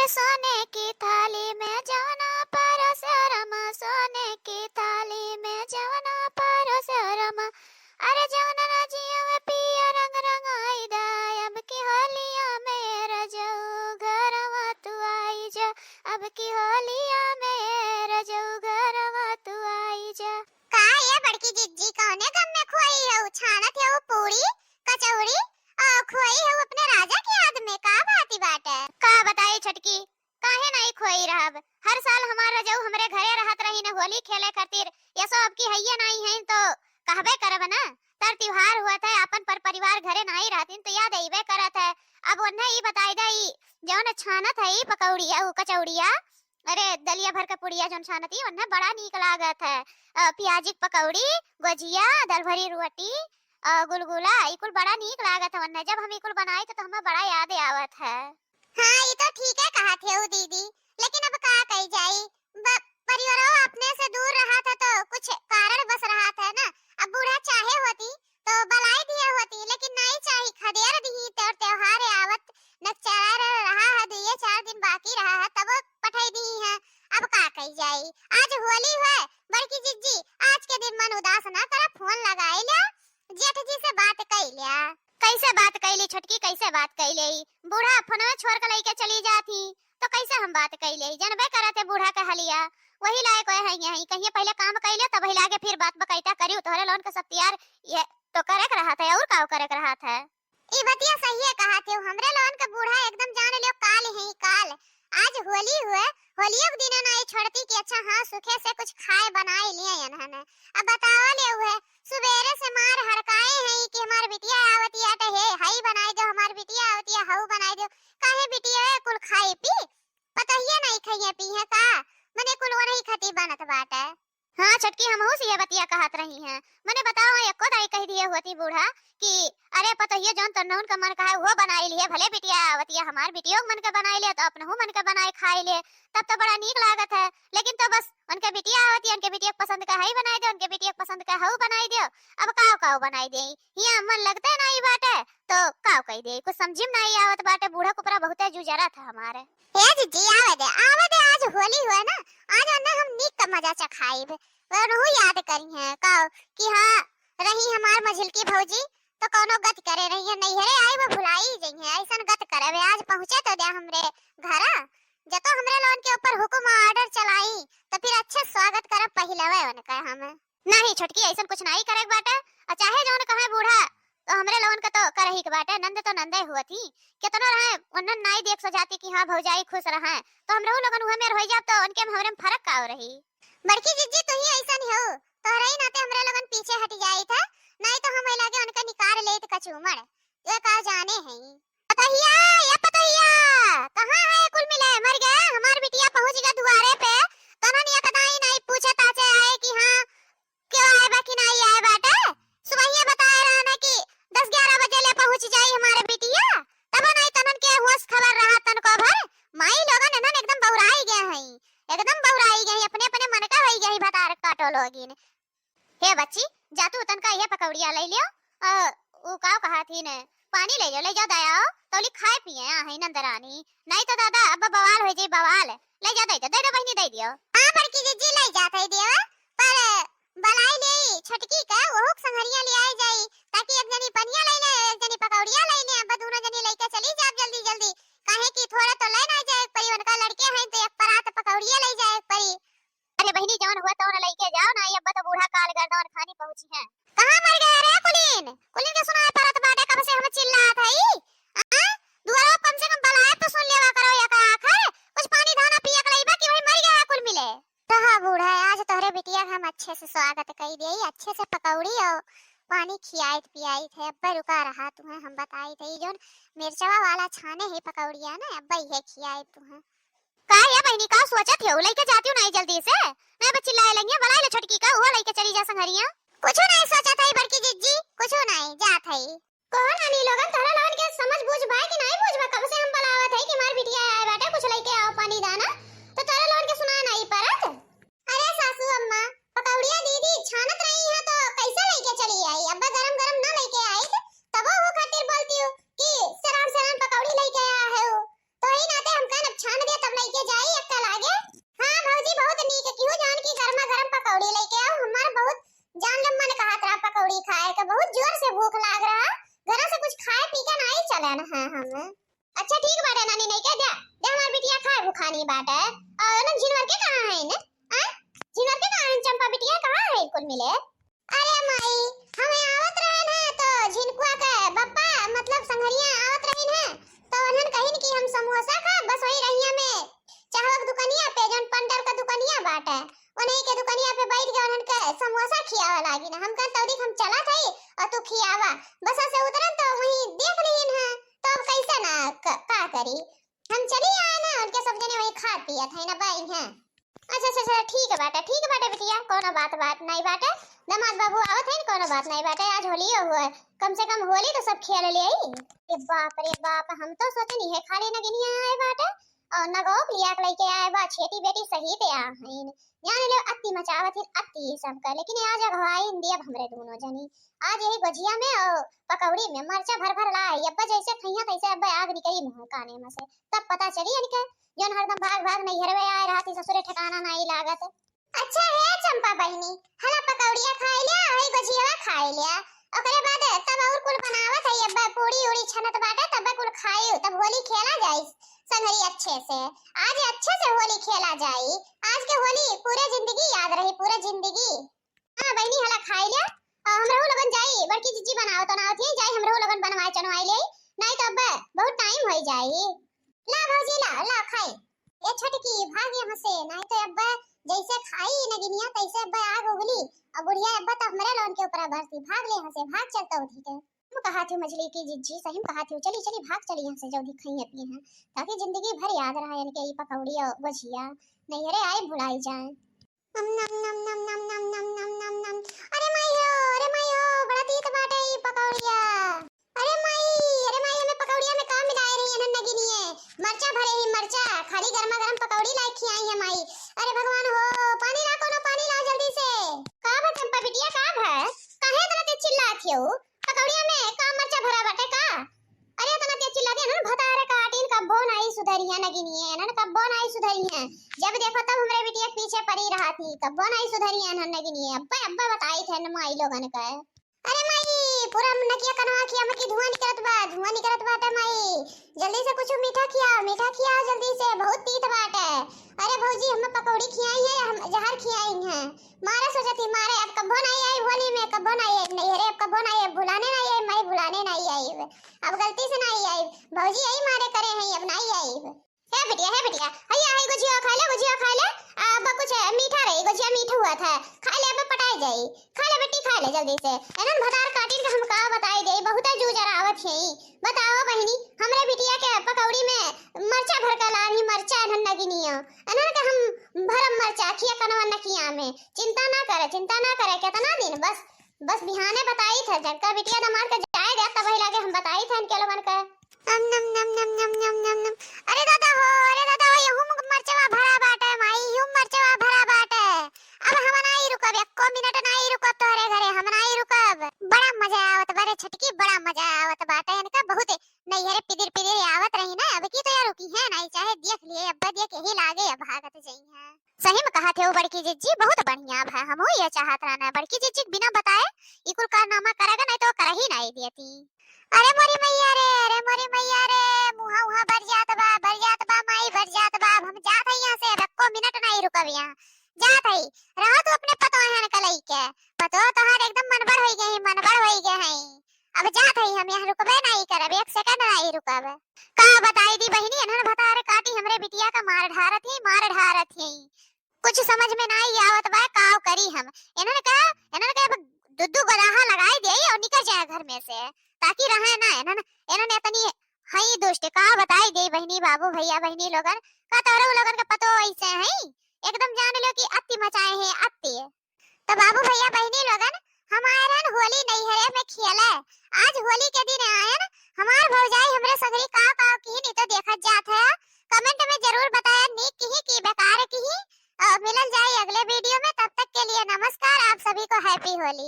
अरे सोने की थाली में जवना परोसे रमा, सोने की थाली में जवना परोसे रमा। अरे जवना रजिया में पिया रंग रंगाई दा, अब की होलिया में रजऊ घरवा तू आई जा, अब की होलिया में रजऊ घरवा तू आई जा। का ये बड़की जिज्जी कौने गम में खोई है? छानत है वो पूरी कचौड़ी खोई है अपने राजा की याद में। का बाती बात है? का बताई छटकी, काहे नहीं खोई रहब। हर साल हमार रजऊ हमरे घरे रहत रही न होली खेले खातिर। ये सब अब की हइये नहीं है तो कहबे करब ना। तर त्योहार हुआ था अपन पर परिवार घरे नहीं रहतिन तो याद आइबे करत है। अब उन्हें ही बताई दई जौन छानत है पकौड़िया कचौड़िया, अरे दलिया भर का पुड़िया जौन छानती उन्हें बड़ा नीक लागत है। प्याजी की पकौड़ी, गुजिया, दाल भरी रोटी, गुलगुला इकुल बड़ा नीक लागत है उन्हें। जब हम इकुल बनाई तो हमें बड़ा याद आवत है। हाँ ये तो ठीक है कहा थे वो दीदी, लेकिन अब का कही जाई, परिवारों अपने से दूर रहा था तो कुछ कारण बस रहा था ना। अब बूढ़ा चाहे होती तो बलाई दिया होती, लेकिन नहीं चाही खदेर दी तो त्योहार आवत न चार रहा है, ये 4 दिन बाकी रहा है तब पठाई दी है। अब का कही जाई, आज होली है बड़की जिज्जी, आज के दिन मन उदास ना कर, फोन लगाई लिया जेठ जी से बात कई लिया। कैसे बात कैली छटकी, कैसे बात कैली? बूढ़ा फोनवे छोड़ के लेके चली जाती तो कैसे हम बात कैली? जनबे करते बूढ़ा के हलिया वही लायक है यही कहिए पहले काम कैले तब ही लागे फिर बात बकैता करी। तोहरे लोन का सब तैयार ये तो करे के रहा था और का करे के रहा था। ई बतिया सही है कहा थे, हमरे लोन का बूढ़ा एकदम जान लियो काल है काल। आज होली हुए, होलियो के दिन ना छोड़ती कि अच्छा हाँ सुखे से कुछ खाए बनाए लिए इन्होंने। अब बताओ ले हुए सुबेरे से मार हड़काए हैं कि हमार बिटिया आवती है तो हे हई बनाई दो, हमार बिटिया आवती है हऊ बनाई दो। काहे बिटिया कुल खाई पी पता ही नहीं खाइए पी है का मने कुल वो नहीं खाती बनत बाटे। हाँ छटकी हम से ये बतिया कहत रही हैं। मैंने बताओ एको दाई कह दिए होती बूढ़ा कि अरे पता ही जौन तन्नून का मन कहा वो बनाई लिए, भले बिटिया आवती है हमार बिटियों मन के बनाई ले तो अपनहु मन के बनाए खाई ले तब तो बड़ा नीक लागत है। लेकिन तो बस उनके बिटिया आवती है, उनके बिटिया पसंद का हई बनाई दो, उनके बिटिया पसंद का हऊ बनाई दो। अब काव काव बनाई दे हिया मन लगते नहीं बाटे तो काव कह दे, कुछ समझिम नहीं आवत बाटे। बूढ़ा कुपरा बहुते जुजरा था हमारे। हे जीजी आवे दे आज होली हुआ ना, आज अन्ना हम नीक का मजा चखाइब और वो याद करी है का कि हाँ रही हमार मझिल की भौजी तो कोनो गत करे रही है, नहीं है आई वो भुलाई गई है ऐसा गत करे। आज पहुंचे तो दे हमरे घर जतो हमरे लोन के ऊपर हुकुम ऑर्डर चलाई तो फिर अच्छे स्वागत करब पहिलवे उनका हम। नहीं छोटकी ऐसा कुछ नहीं करे बाटे, चाहे जौन कहे बूढ़ा तो हमरे लोन का तो करही के बाटे। नंद तो नंदे हुआ थी कितना रहे उन्नन नहीं देख सो जाती कि हाँ भौजाई खुश रहे तो हम रहू लोगन हुए में रह जाब तो उनके हमरे में फर्क का रही। बड़की जिज्जी तू ही ऐसा नहीं हो तोहरे ही नाते हमरे लोगन पीछे हट जाई था, नहीं तो हम लगे उनका निकाल लेत कचूमड़ ये का जाने है। पतहिया ये पतहिया कहां है कुल मिले मर गए हमार बिटिया पहुंच गया द्वारे पे तनो निया कदाई नहीं पूछे ताचे आए कि हां क्यों आए बा कि नहीं आए बाटे। सुबह ही बताए रहा ना कि 10-11 बजे ले पहुंच जाई हमारे बिटिया, तब नहीं तनन के होश खबर रहा तन को भर माई लोगन नन एकदम बौराई गए हैं, एकदम बौराई गई अपने अपने मन का होई गई भतार काटो लोगिन। हे बच्ची जा तू तन का ये पकौड़िया ले लियो, ऊ का कहा थी ने पानी ले जाओ दया तोली खाए पिए है नंदरानी, नहीं तो दादा अब बवाल हो जाई बवाल। ले जा दे दे बहनी दे दियो। हां बड़की जीजी ले जात है देवा पर बलाई ले छटकी का वो संगरिया ले आई जाई ताकि एक जनी पनिया ले ले एक जनी पकौड़िया ले ले, अब दोनों जनी लेके चली जा जल्दी जल्दी काहे कि थोड़ा तो ले ना जाए परी उनका लड़के हैं तो एक परात पकौड़िया ले जाए परी। अरे बहनी जौन हुआ तो लेके जाओ ना, अब तो बूढ़ा काल गर्दन खानी पहुंची है। कहां मर गए रे कुलीन कुलीन के सुनाए परत बाटे कब से हम चिल्लात हई हां दुआरा कम से कम बलाए तो सुन लेवा करो या का आखिर कुछ पानी धाना पिया के लईबा कि भाई मर गया कुल मिले। कहा बूढ़ा आज तोहरे बिटिया हम अच्छे से स्वागत कई देई, अच्छे से पकौड़ी और पानी खियाई पियाई थे। अब्बा रुका रहा तुम्हें हम बताई थे जोन मिर्चवा वाला छाने है पकौड़िया ना अब्बा ये खियाई तुम्हें। का ये बहनी का सोचत है लेके जाती हूं नहीं जल्दी से मैं बच्ची लाए लंगे बलाई ले छटकी का वो लेके चली जा संगरिया। कुछ नहीं सोचा था बड़की जिज्जी कुछ नहीं जात है। कौन आनी लोगन तोरा लोगन के समझ बूझ भाई कि नहीं बूझ बा कब से हम बलावत है कि हमार बिटिया आए बेटा कुछ लेके आओ पानी दाना तो तोरा लोगन के सुना नहीं परत। अरे सासू अम्मा पकौड़िया दीदी छानत रही है तो कैसे लेके चली आई, अब्बा गरम गरम ना लेके आई तब वो खातिर बोलती हूँ कि सराम सराम पकौड़ी लेके आया है वो तो ही नाते हम कहन छान दे तब लेके जाई एक कल आगे। हां भौजी बहुत नीक क्यों जान की गरमा गरम पकौड़ी लेके आओ, हमार बहुत जान ले मन कहा था पकौड़ी खाए का, बहुत जोर से भूख लाग रहा, घर से कुछ खाए पी के नहीं चले ना है हम। अच्छा ठीक बाटे नानी नहीं के दे दे हमार बिटिया खाए भूखानी बाटे। और ना झिनवर के कहां है ने आ झिनवर के कहां है, चंपा बिटिया कहां है कुल मिले। अरे माई हमें आवत रहन है तो झिनकुआ के बप्पा मतलब संघरिया आवत रहन है तो उन्हन कहिन कि हम समोसा खा, बस वही रहिया में चाहक दुकानिया पे जन पंडर का दुकानिया बाटे उन्हीं के दुकानिया पे बैठ के उन्हन के समोसा खियावा लागी ना, हम कहत तौदी हम चला थई और तू खियावा, बस से उतरन तो वही देख लीन है तो अब कैसे ना का करी, हम चली आए ना उनके सब जने वही खा पिया थे ना बाई हैं। अच्छा ठीक है बिटिया कोनो बात नहीं बाटे, दामाद बाबू आवत है कोनो बात नहीं बाटे, आज होली हुआ कम से कम होली तो सब खेल ले आई। रे बाप हम तो सोचे नहीं है खाली न गिनिया आए बाटे और नगोप लिया लेके आए बा छेती बेटी सही ते आइन यानी ले अत्ती मचावत है अत्ती सब का, लेकिन आज अगवाई इंडिया हमरे दोनों जनी आज यही गुजिया में और पकौड़ी में मरचा भर भर लाई, अब्बा जैसे खइया तैसे अब्बा आग निकली मुंह काने में से, तब पता चली इनके जन हरदम भाग भाग नहीं हरवे आए रहती ससुरे ठिकाना नहीं लागत। अच्छा है चंपा बहनी हला पकौड़िया खाई लिया हई गुजिया खाई लिया ओकरे बाद तब और कुल बनावत है अब्बा पूरी उड़ी छनत बाटे तब कुल खाई तब होली खेला जाई संगरी अच्छे से, आज अच्छे से होली खेला जाई, आज के होली पूरे जिंदगी याद रही पूरे जिंदगी। हां बहनी हला खाई लिया हमरो लगन जाई बड़की जीजी बनाओ तो ना थी जाई हमरो लगन बनवाए चनवाई ले नहीं तो अब्बा बहुत टाइम होई जाई। ला भौजी ला खाई ए छटकी भाग यहां से नहीं तो अब्बा जैसे खाई नगिनिया तैसे अब्बा आग उगली और बुढ़िया अब्बा तो हमरे लोन के ऊपर बरती, भाग ले यहां से भाग चलता उठी के हम कहा थी मछली की जिज्जी सही में कहा थी चली भाग चली यहां से जल्दी खाई पी हैं ताकि जिंदगी भर याद रहा इनके ये पकौड़ी और गुजिया नहीं अरे आए भुलाई जाए। नम नम नम नम नम नम नम नम नम नम अरे माई हो बड़ा तीत बाटे ये पकौड़िया, अरे माई हमें पकौड़िया में काम मिलाए रही है नगिनिए मरचा भरे ही मरचा खाली गरमा गरम पकौड़ी लाई खियाई है माई, अरे भगवान हो पानी ला कोनो पानी ला जल्दी से। का बा चंपा बिटिया का भा काहे इतना ते चिल्लात हो पकौड़िया में का मरचा भरा बाटे का, अरे इतना ते चिल्ला दे न भतारे काटिन कब्बो नहीं सुधरिया नगिनिए न कब्बो नहीं सुधरिया, जब देखो तब हमरे बिटिया पीछे पड़ी रहा थी कब्बो नहीं सुधरिया न नगिनिए अब्बा बताई थे न माई लोगन का। अरे माई पूरा नकिया कनवा खिया में की धुआं निकलत बाटे माई जल्दी से कुछ मीठा खिया जल्दी से बहुत तीत बाटे। अरे भौजी हम पकौड़ी खियाई है हम जहर खियाई है मारे सोचती मारे अब कब्बो नहीं आई होली में कब्बो नहीं आई नहीं अरे अब कब्बो नहीं आई भुलाने नहीं आई माई भुलाने नहीं आई अब गलती से नहीं आई भौजी यही मारे करे हैं अब नहीं आई। है बिटिया हैया है गुजिया खा ले अब कुछ मीठा रही गुजिया मीठा हुआ था खा ले अब पटाई जाई खा ले बेटी खा ले जल्दी से एनन भतार काटिन का हम का बताई दे बहुत जुजरावत है बताओ बहनी हमरे बिटिया के पकौड़ी में मरचा भर का लानी मरचा एनन नगिनिया एनन का हम भरम मरचा खिया कनवा नकिया में चिंता ना करे कितना दिन बस बिहाने बताई थे जब बिटिया दमाद का जाएगा तब ही लागे हम बताई थे इनके लोगन का। नम नम नम नम नम नम नम अरे दादा हो यहू मरचवा भरा बाटे माई यहू मरचवा भरा बाटे अब हम नहीं रुकब एको मिनट नहीं रुकब तोरे घरे हम नहीं रुकब बड़ा मजा आवत बारे छटकी बड़ा मजा आवत बाटे इनका बहुत नहीं हरे पिदिर आवत रही ना अब की तो यार रुकी है नहीं चाहे देख लिए अब्बा देख यही लागे अब भागत जाई है। सही में कहा थे वो बड़की जिज्जी बहुत बढ़िया है हम ये चाहत रहना बड़की जिज्जी बिना बताए इकुल कारनामा करेगा नहीं तो कर ही नहीं देती। अरे मोरी मैया रे मुहा उहा भर जात बा माई भर जात बा हम जात है यहां से एको मिनट नहीं रुकब यहां जात है रहो तो अपने पतो है कलई के पतो तोहार एकदम मनबड़ होई गए हैं अब जात है हम यहां रुकबे नहीं करब एक सेकंड नहीं रुकब। का बताई दी बहनी इन्हन भतारे काटी हमरे बिटिया का मार ढारत ही कुछ समझ में नहीं आवत बा काव करी हम इन्हन का दुद्दू गदाहा लगाई दे और निकल जाए घर में से ताकि रहे ना इन्होंने इतनी हई दुष्ट का बताई दे बहनी बाबू भैया बहनी लोगन का तोरो लोगन का पतो ऐसे है एकदम जान लो कि अत्ती मचाए हैं अत्ती तो बाबू भैया बहनी लोगन हमारे होली नहीं हरे में खेले आज होली के दिन आयन हमार भौजाई हमरे संगरी का की नहीं तो देखत जात है कमेंट में जरूर बताया नीक की बेकार की मिलल जाए अगले वीडियो में तब तक के लिए नमस्कार आप सभी को हैप्पी होली।